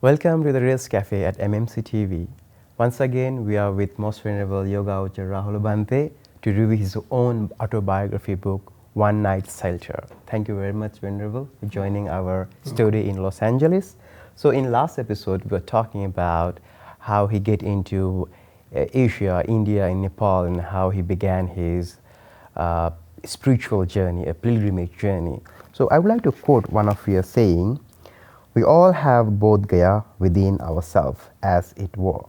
Welcome to the Rails Cafe at MMC TV. Once again, we are with Most Venerable Yogavacara Rahula Bhante to review his own autobiography book, One Night Shelter. Thank you very much, Venerable, for joining our studio in Los Angeles. So in last episode, we were talking about how he get into Asia, India, and Nepal, and how he began his spiritual journey, a pilgrimage journey. So I would like to quote one of your saying, "We all have Bodh Gaya within ourselves, as it were,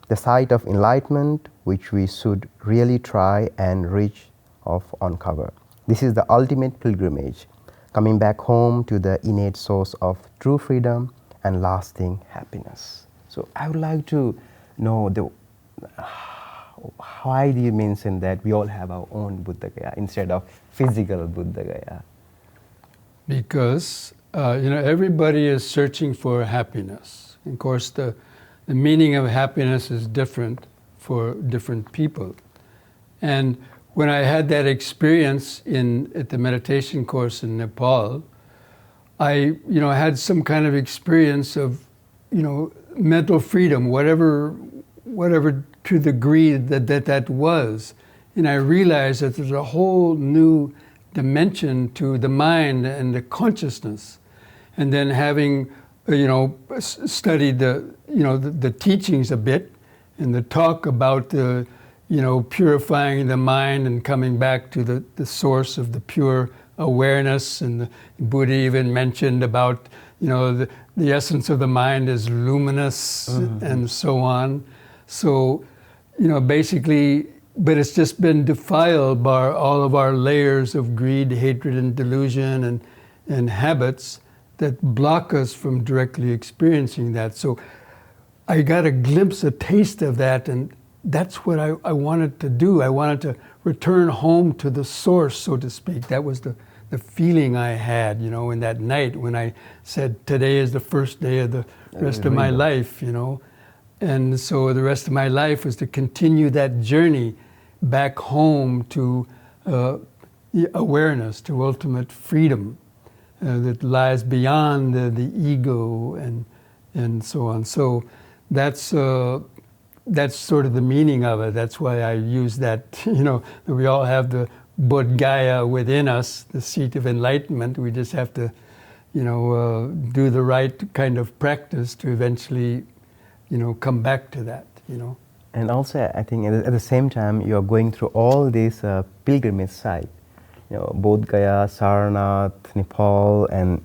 the site of enlightenment which we should really try and reach of uncover. This is the ultimate pilgrimage, coming back home to the innate source of true freedom and lasting happiness." So I would like to know why do you mention that we all have our own Buddha Gaya instead of physical Buddha Gaya? Because everybody is searching for happiness. Of course, the meaning of happiness is different for different people. And when I had that experience at the meditation course in Nepal, I had some kind of experience of mental freedom, whatever to the degree that was. And I realized that there's a whole new dimension to the mind and the consciousness. And then having, studied the teachings a bit and the talk about purifying the mind and coming back to the source of the pure awareness. And the Buddha even mentioned about, the essence of the mind is luminous and so on. So, basically, but it's just been defiled by all of our layers of greed, hatred, and delusion and habits that block us from directly experiencing that. So I got a glimpse, a taste of that, and that's what I wanted to do. I wanted to return home to the source, so to speak. That was the feeling I had, in that night when I said, today is the first day of the rest of my life, And so the rest of my life was to continue that journey back home to the awareness, to ultimate freedom that lies beyond the ego and so on. So that's sort of the meaning of it. That's why I use that, that we all have the Bodh Gaya within us, the seat of enlightenment. We just have to, do the right kind of practice to eventually, come back to that, And also, I think at the same time, you are going through all these pilgrimage sites, Bodh Gaya, Sarnath, Nepal, and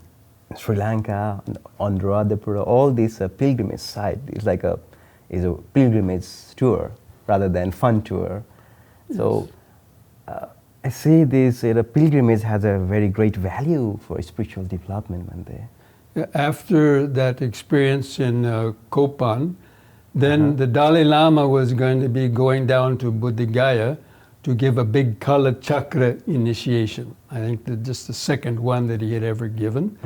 Sri Lanka, Anuradhapura, all these pilgrimage sites. It's like a pilgrimage tour rather than fun tour. Yes. So I see this pilgrimage has a very great value for spiritual development, Bhante. After that experience in Kopan, then the Dalai Lama was going to be going down to Bodh Gaya to give a big Kala Chakra initiation. I think just the second one that he had ever given.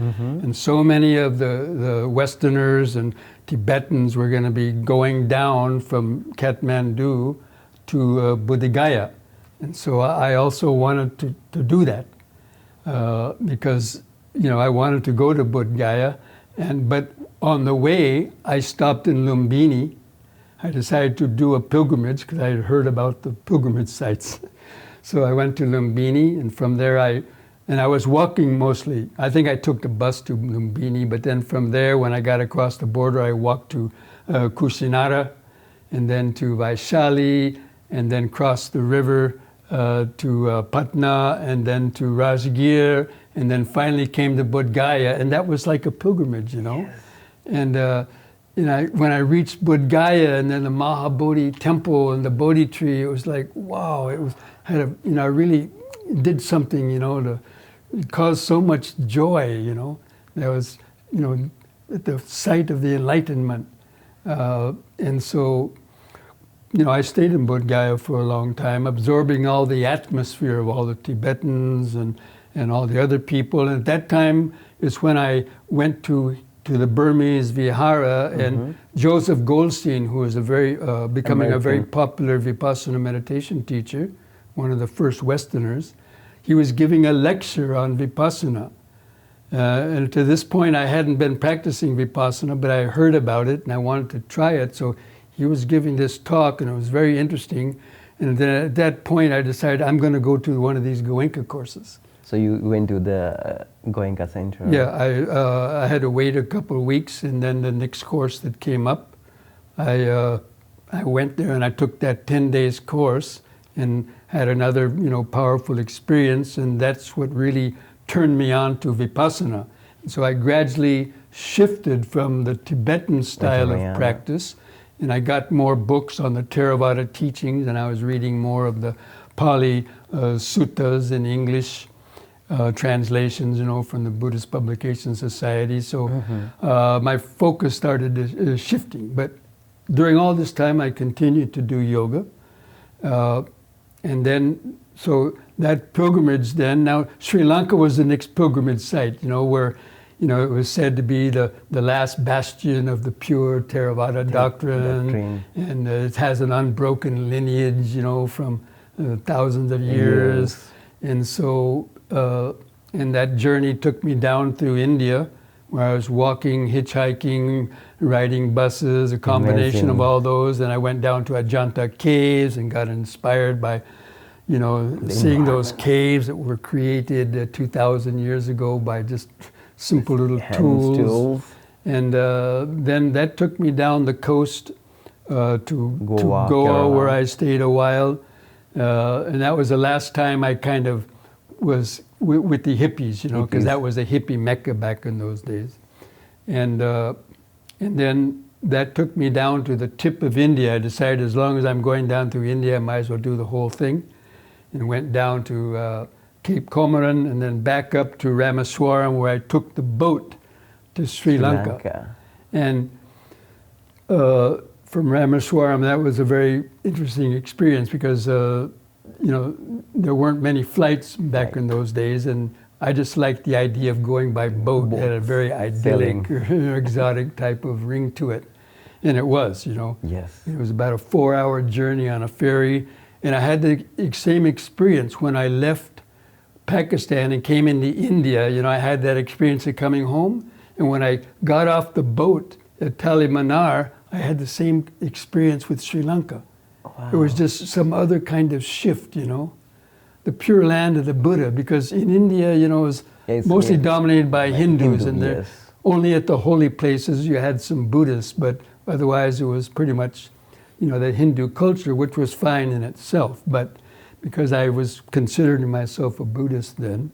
And so many of the Westerners and Tibetans were going to be going down from Kathmandu to Bodh Gaya. And so I also wanted to do that because, I wanted to go to Bodh Gaya. But on the way, I stopped in Lumbini. I decided to do a pilgrimage because I had heard about the pilgrimage sites. So I went to Lumbini, and from there I was walking mostly. I think I took the bus to Lumbini, but then from there, when I got across the border, I walked to Kushinara, and then to Vaishali, and then crossed the river to Patna, and then to Rajgir, and then finally came to Bodh Gaya, and that was like a pilgrimage, Yes. And when I reached Bodh Gaya and then the Mahabodhi temple and the Bodhi tree, it was like, wow, I really did something, to cause so much joy, There was, at the site of the enlightenment. And so, I stayed in Bodh Gaya for a long time, absorbing all the atmosphere of all the Tibetans and all the other people. And at that time is when I went to the Burmese Vihara, and Joseph Goldstein, who is becoming a very popular Vipassana meditation teacher, one of the first Westerners, he was giving a lecture on Vipassana. And to this point, I hadn't been practicing Vipassana, but I heard about it and I wanted to try it. So he was giving this talk and it was very interesting. And then at that point, I decided I'm going to go to one of these Goenka courses. So you went to the Goenka Center? Yeah, I had to wait a couple of weeks, and then the next course that came up, I went there and I took that 10 days course and had another powerful experience, and that's what really turned me on to Vipassana. And so I gradually shifted from the Tibetan style of practice, and I got more books on the Theravada teachings, and I was reading more of the Pali suttas in English. Translations, from the Buddhist Publication Society. So my focus started shifting. But during all this time, I continued to do yoga. And then, so that pilgrimage then, now Sri Lanka was the next pilgrimage site, where, it was said to be the last bastion of the pure Theravada doctrine. And it has an unbroken lineage, from thousands of years. And so, and that journey took me down through India, where I was walking, hitchhiking, riding buses, a combination of all those. And I went down to Ajanta caves and got inspired by, seeing those caves that were created 2,000 years ago by just simple little tools. And then that took me down the coast to Goa, where I stayed a while. And that was the last time I kind of was with the hippies, because that was a hippie mecca back in those days. And then that took me down to the tip of India. I decided as long as I'm going down through India, I might as well do the whole thing. And went down to Cape Comorin and then back up to Rameswaram, where I took the boat to Sri Lanka. And from Rameswaram, that was a very interesting experience because there weren't many flights back in those days, and I just liked the idea of going by boat. It had a very idyllic, exotic type of ring to it. And it was, Yes. It was about a 4-hour journey on a ferry. And I had the same experience when I left Pakistan and came into India. I had that experience of coming home. And when I got off the boat at Talimanar, I had the same experience with Sri Lanka. Wow. It was just some other kind of shift, the pure land of the Buddha, because in India, it was mostly dominated by Hindus, and only at the holy places you had some Buddhists, but otherwise it was pretty much, the Hindu culture, which was fine in itself. But because I was considering myself a Buddhist then,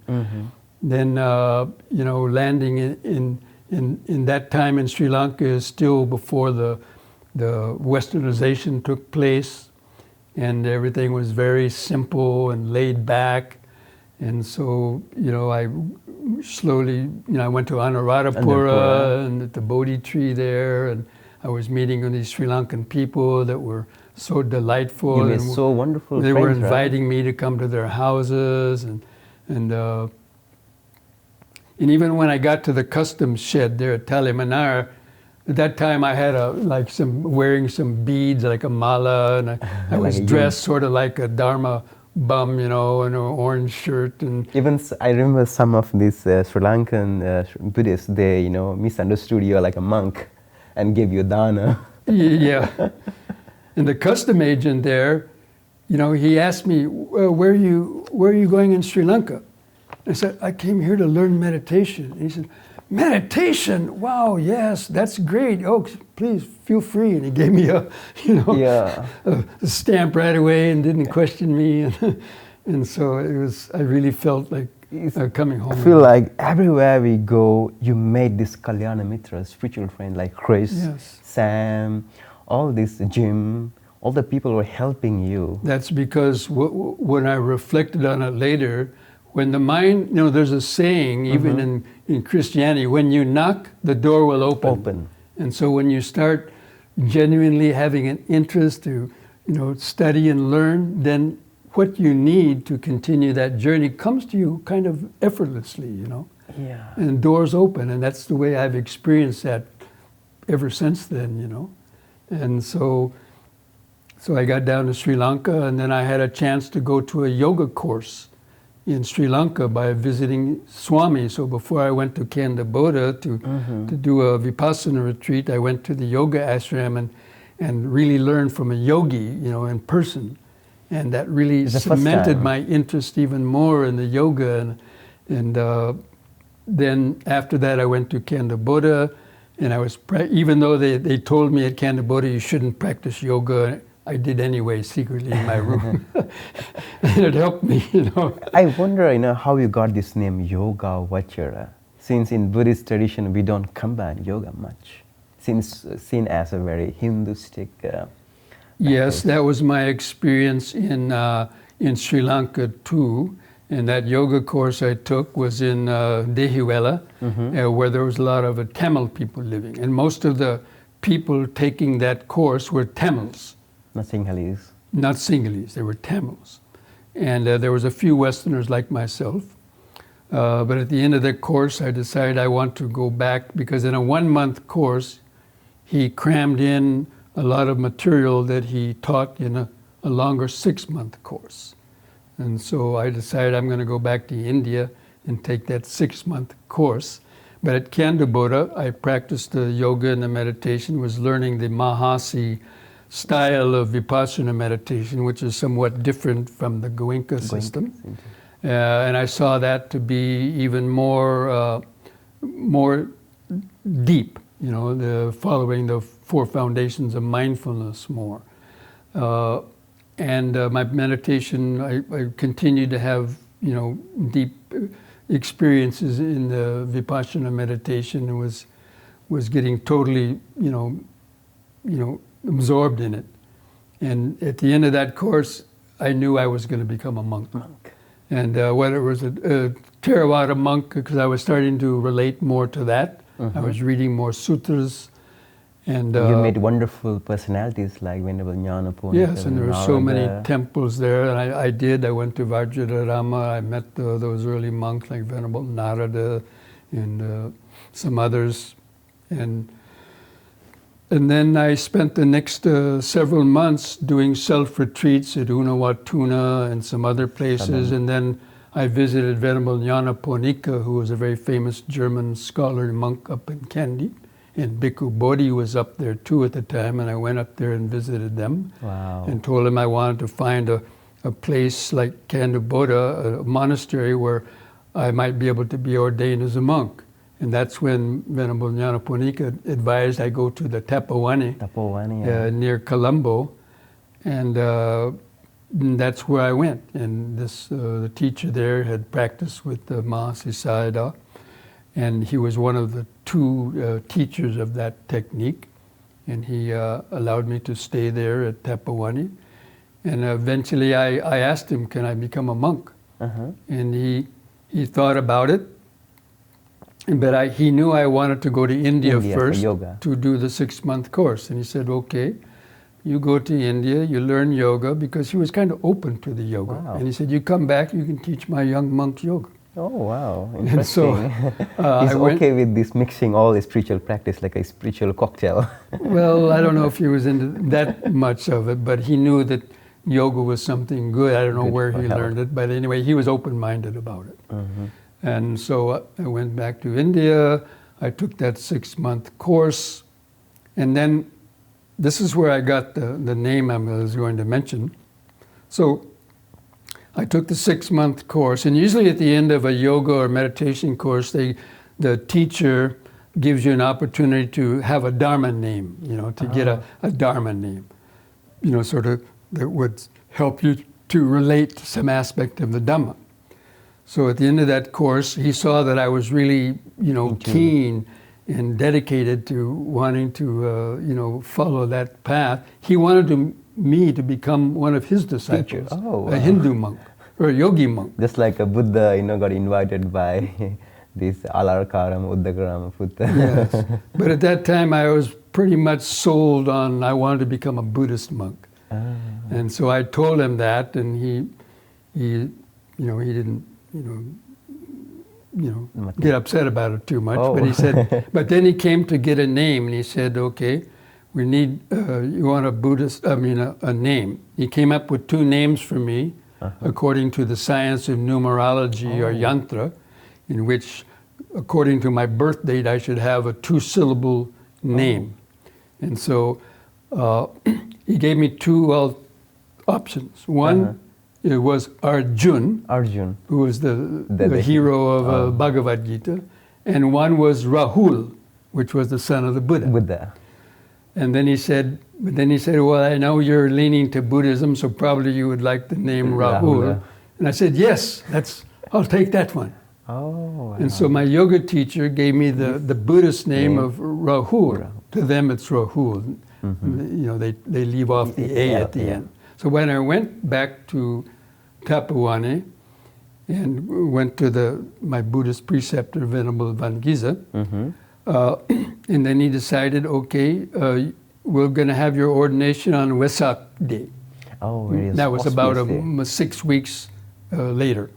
then landing in that time in Sri Lanka is still before the westernization took place, and everything was very simple and laid back. And so, I slowly, I went to Anuradhapura and at the Bodhi tree there, and I was meeting with these Sri Lankan people that were so delightful. You made so wonderful They were inviting right? me to come to their houses, and even when I got to the customs shed there at Talimanar, at that time I had wearing some beads, like a mala, and I was dressed sort of like a Dharma bum, in an orange shirt. And even I remember some of these Sri Lankan Buddhists, they misunderstood you like a monk and gave you dana. Yeah. And the custom agent there, he asked me, where are you going in Sri Lanka? I said, I came here to learn meditation. And he said, meditation? Wow, yes, that's great. Oh, please feel free. And he gave me a stamp right away and didn't question me. And so I really felt like coming home. I feel like everywhere we go, you made this Kalyana Mitra, spiritual friend like Chris, Sam, all this Jim, all the people were helping you. That's because when I reflected on it later, when the mind, there's a saying, even in Christianity, when you knock, the door will open. And so when you start genuinely having an interest to, study and learn, then what you need to continue that journey comes to you kind of effortlessly, Yeah. And doors open, and that's the way I've experienced that ever since then, And so I got down to Sri Lanka, and then I had a chance to go to a yoga course in Sri Lanka by visiting Swami. So before I went to Cambodia to do a Vipassana retreat, I went to the yoga ashram and really learned from a yogi, in person. And that really cemented my interest even more in the yoga. And then after that, I went to Cambodia, and I was, even though they told me at Cambodia you shouldn't practice yoga, I did anyway, secretly in my room. And it helped me, I wonder, how you got this name, Yogavacara. Since in Buddhist tradition, we don't combine yoga much. Seems seen as a very Hinduistic Yes, that was my experience in Sri Lanka too. And that yoga course I took was in Dehiwala, where there was a lot of Tamil people living. And most of the people taking that course were Tamils. Not Sinhalese. Not Sinhalese, they were Tamils. And there was a few Westerners like myself. But at the end of the course, I decided I want to go back, because in a 1-month course, he crammed in a lot of material that he taught in a longer 6-month course. And so I decided I'm going to go back to India and take that 6-month course. But at Cambodia, I practiced the yoga and the meditation, was learning the Mahasi style of Vipassana meditation, which is somewhat different from the Goenka system. And I saw that to be even more deep, following the 4 foundations of mindfulness more. And my meditation, I continued to have, deep experiences in the Vipassana meditation, and was getting totally, absorbed in it. And at the end of that course, I knew I was going to become a monk. And whether it was a Theravada monk, because I was starting to relate more to that. I was reading more sutras. And you met wonderful personalities like Venerable Nyanaponika. Yes, and there were so many temples there. And I went to Vajradharma. I met those early monks like Venerable Narada and some others. And then I spent the next several months doing self-retreats at Unawatuna and some other places. And then I visited Venerable Nyanaponika, who was a very famous German scholar monk up in Kandy. And Bhikkhu Bodhi was up there too at the time, and I went up there and visited them. Wow. And told him I wanted to find a place like Cambodia, a monastery where I might be able to be ordained as a monk. And that's when Venerable Nyanaponika advised I go to the Tapawani, near Colombo, and that's where I went. And the teacher there had practiced with the Mahasi Sayadaw, and he was one of the 2 teachers of that technique, and he allowed me to stay there at Tapawani. And eventually I asked him, can I become a monk? And he thought about it. But he knew I wanted to go to India first to do the 6-month course. And he said, okay, you go to India, you learn yoga, because he was kind of open to the yoga. Wow. And he said, you come back, you can teach my young monks yoga. Oh, wow, interesting. And so, he's okay with this mixing all the spiritual practice like a spiritual cocktail. Well, I don't know if he was into that much of it, but he knew that yoga was something good. I don't know where he learned it, but anyway, he was open-minded about it. And so I went back to India, I took that 6-month course, and then this is where I got the name I was going to mention. So I took the 6-month course, and usually at the end of a yoga or meditation course, the teacher gives you an opportunity to have a Dharma name, to get a Dharma name, sort of that would help you to relate to some aspect of the Dhamma. So at the end of that course, he saw that I was really, keen and dedicated to wanting to, follow that path. He wanted me to become one of his disciples, a Hindu monk or a yogi monk. Just like a Buddha, got invited by this Alarkaram, Uddakaram, Buddha. Yes, but at that time I was pretty much sold on I wanted to become a Buddhist monk, and so I told him that, and he didn't. Get upset about it too much. But he said, but then he came to get a name, and he said, okay, we need, you want a name. He came up with 2 names for me, according to the science of numerology or yantra, in which, according to my birth date, I should have a 2-syllable name. And so he gave me 2 options. One, it was Arjun, who was the hero of Bhagavad Gita, and one was Rahul, which was the son of the Buddha. And then he said, well, I know you're leaning to Buddhism, so probably you would like the name Rahul. And I said, yes, I'll take that one. Oh, wow. And so my yoga teacher gave me the Buddhist name of Rahul. To them, it's Rahul. You know, they leave off the A at the end. So when I went back to Tapawane and went to my Buddhist preceptor, Venerable Vangiza, and then he decided, okay, we're going to have your ordination on Wesak Day. Oh, very that was about 6 weeks later.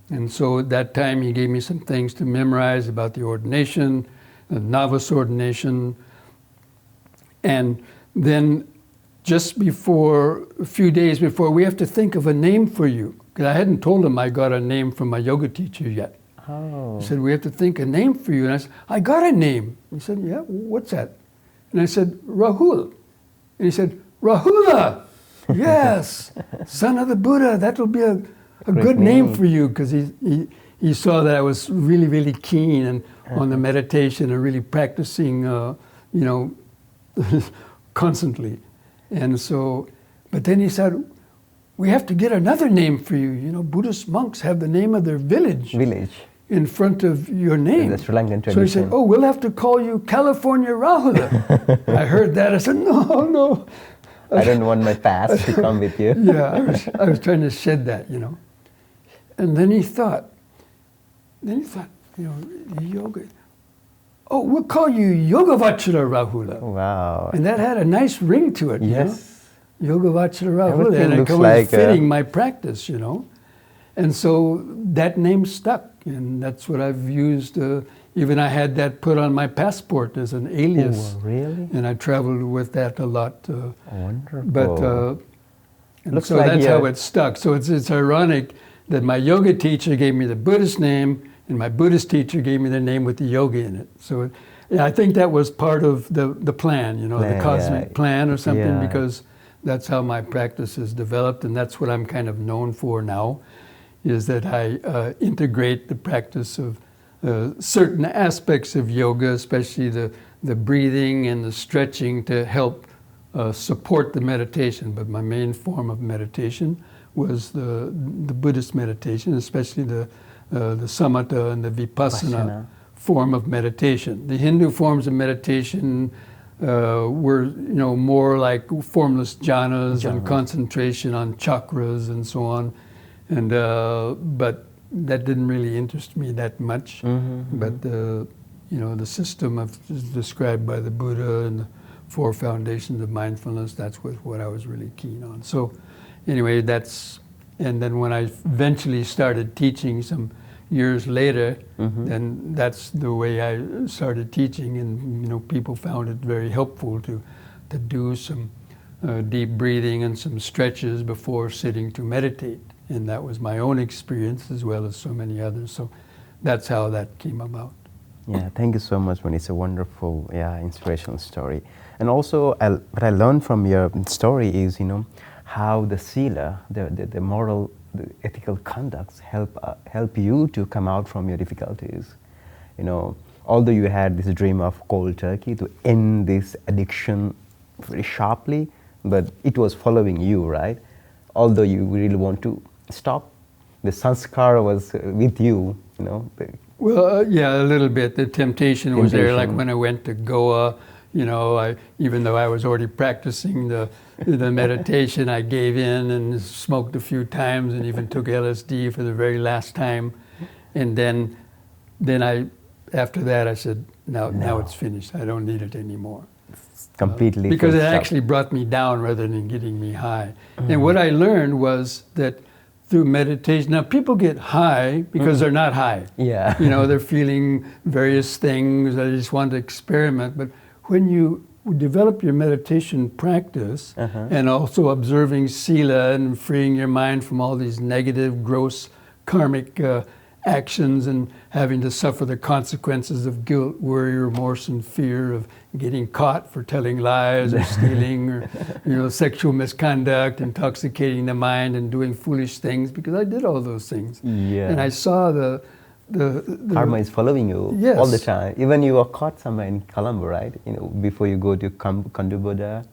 And so at that time he gave me some things to memorize about the ordination, the novice ordination. And then just before, a few days before, we have to think of a name for you. Because I hadn't told him I got a name from my yoga teacher yet. Oh. He said, we have to think a name for you. And I said, I got a name. He said, yeah, what's that? And I said, Rahul. And he said, Rahula! Yes, son of the Buddha, that will be a good name for you, because he saw that I was really, really keen and on the meditation and really practicing, you know, constantly. And so, but then he said, we have to get another name for you. You know, Buddhist monks have the name of their village in front of your name. In the Sri Lankan tradition. So he said, oh, we'll have to call you California Rahula. I heard that. I said, no. I don't want my past to come with you. Yeah, I was trying to shed that, you know. And then he thought, you know, yoga. Oh, we'll call you Yogavacara Rahula. Wow. And that had a nice ring to it. Yes. You know? Yogavacara Rahula. Everything and it looks was like fitting my practice, you know. And so that name stuck, and that's what I've used. Even I had that put on my passport as an alias. Oh, really? And I traveled with that a lot. Wonderful. But and looks so like that's how it stuck. So it's ironic that my yoga teacher gave me the Buddhist name, and my Buddhist teacher gave me the name with the yoga in it. So yeah, I think that was part of the plan, you know, the cosmic plan or something, because that's how my practice has developed, and that's what I'm kind of known for now, is that I integrate the practice of certain aspects of yoga, especially the breathing and the stretching, to help support the meditation. But my main form of meditation was the Buddhist meditation, especially the samatha and the vipassana form of meditation. The Hindu forms of meditation were, you know, more like formless jhanas and concentration on chakras and so on. And but that didn't really interest me that much. But you know, the system described by the Buddha and the 4 foundations of mindfulness, that's what I was really keen on. So anyway, and then when I eventually started teaching some years later, then that's the way I started teaching, and you know, people found it very helpful to do some deep breathing and some stretches before sitting to meditate. And that was my own experience as well as so many others. So that's how that came about. Yeah, thank you so much, man. It's a wonderful, inspirational story. And also, what I learned from your story is, you know, how the sila, the moral, the ethical conducts help you to come out from your difficulties. You know, although you had this dream of cold turkey to end this addiction very sharply, but it was following you, right? Although you really want to stop, the sanskara was with you, you know. Well, yeah, a little bit. The temptation was there. Like when I went to Goa, you know, even though I was already practicing the meditation, I gave in and smoked a few times and even took LSD for the very last time. And then after that, I said, now it's finished. I don't need it anymore. Completely. Because it actually brought me down rather than getting me high. And what I learned was that through meditation, now people get high because they're not high. Yeah. You know, they're feeling various things, they just want to experiment. But when you develop your meditation practice and also observing sila and freeing your mind from all these negative, gross, karmic actions and having to suffer the consequences of guilt, worry, remorse, and fear of getting caught for telling lies or stealing or sexual misconduct, intoxicating the mind and doing foolish things, because I did all those things. Yeah. And I saw the karma is following you Yes. all the time. Even you were caught somewhere in Colombo, right? Before you go to Kathmandu,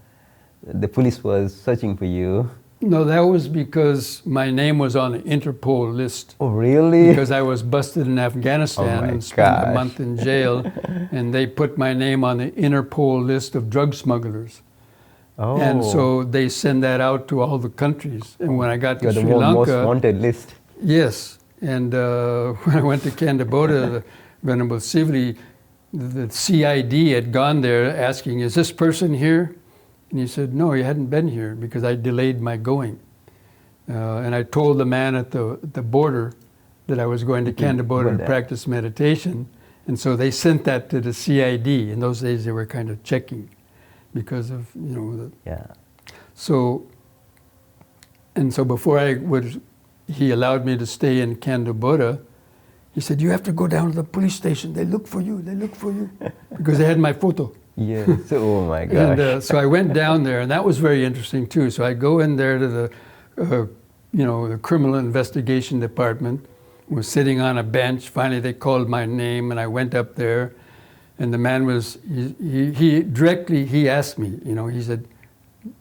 the police was searching for you. No, that was because my name was on the Interpol list. Oh, really? Because I was busted in Afghanistan and spent a month in jail, and they put my name on the Interpol list of drug smugglers. Oh. And so they send that out to all the countries. And when I got to You're Sri the most Lanka, wanted list. yes. And when I went to Cambodia, the Venerable Sivali, the CID had gone there asking, "Is this person here?" And he said, "No, he hadn't been here because I delayed my going." And I told the man at the border that I was going to Cambodia to practice meditation. And so they sent that to the CID. In those days, they were kind of checking because of, So before he allowed me to stay in Cambodia, he said, "You have to go down to the police station. They look for you. They look for you." Because they had my photo. Yes. Oh my gosh. And so I went down there, and that was very interesting too. So I go in there to the criminal investigation department. Was sitting on a bench. Finally, they called my name, and I went up there. And the man he asked me, he said,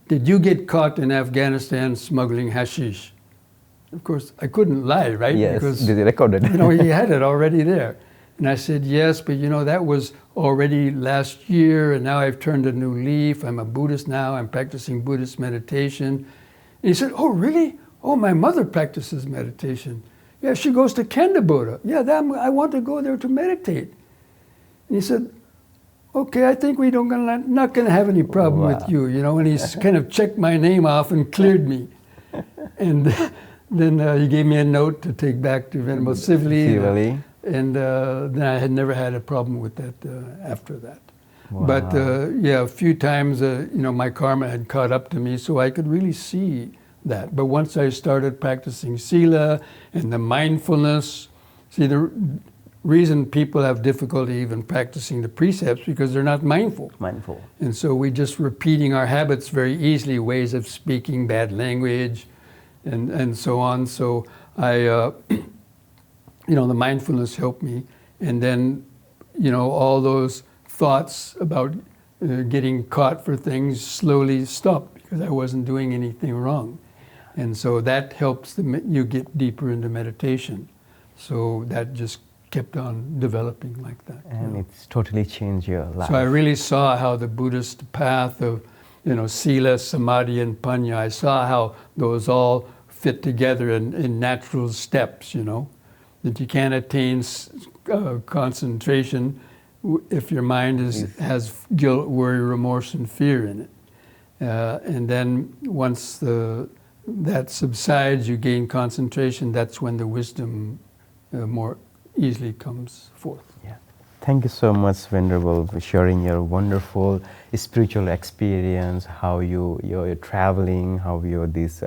"Did you get caught in Afghanistan smuggling hashish?" Of course, I couldn't lie, right? Yes, because they recorded. he had it already there. And I said, "Yes, but that was already last year, and now I've turned a new leaf. I'm a Buddhist now. I'm practicing Buddhist meditation." And he said, "Oh, really? Oh, my mother practices meditation. Yeah, she goes to Cambodia. Yeah, I want to go there to meditate." And he said, "Okay, I think not going to have any problem with you, And he kind of checked my name off and cleared me. And then he gave me a note to take back to Venerable Sivali. And then I had never had a problem with that after that. Wow. But a few times, my karma had caught up to me, so I could really see that. But once I started practicing sila and the mindfulness, see, the reason people have difficulty even practicing the precepts because they're not mindful. And so we just repeating our habits very easily, ways of speaking, bad language, and so on. So I, the mindfulness helped me. And then, all those thoughts about getting caught for things slowly stopped because I wasn't doing anything wrong. And so that helps you get deeper into meditation. So that just kept on developing like that. And it's totally changed your life. So I really saw how the Buddhist path of, sila, samadhi, and panya, I saw how those all fit together in natural steps, that you can't attain concentration if your mind has guilt, worry, remorse, and fear in it. And then once that subsides, you gain concentration, that's when the wisdom more easily comes forth. Yeah. Thank you so much, Venerable, for sharing your wonderful spiritual experience, how you're traveling, how this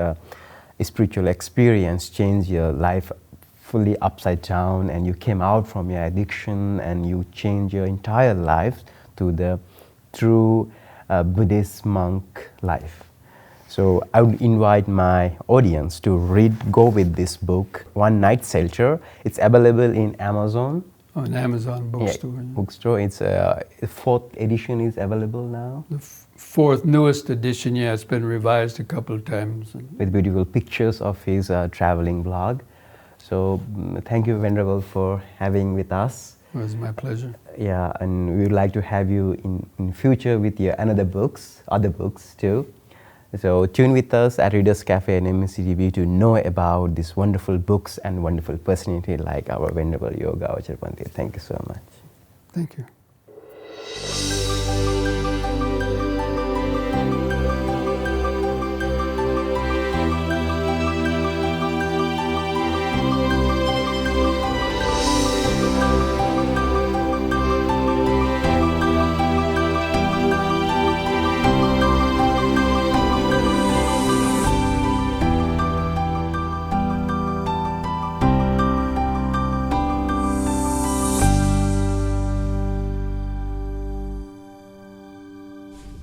spiritual experience changed your life fully upside down, and you came out from your addiction and you changed your entire life to the true Buddhist monk life. So I would invite my audience to go with this book, One Night Shelter. It's available in Amazon. On Amazon bookstore. Yeah, bookstore. It's the 4th edition is available now. The 4th newest edition, it's been revised a couple of times. With beautiful pictures of his traveling blog. So thank you, Venerable, for having with us. It was my pleasure. Yeah, and we would like to have you in future with your other books too. So tune with us at Readers Cafe and MMC TV to know about these wonderful books and wonderful personality like our Venerable Yogavacara Rahula. Thank you so much. Thank you.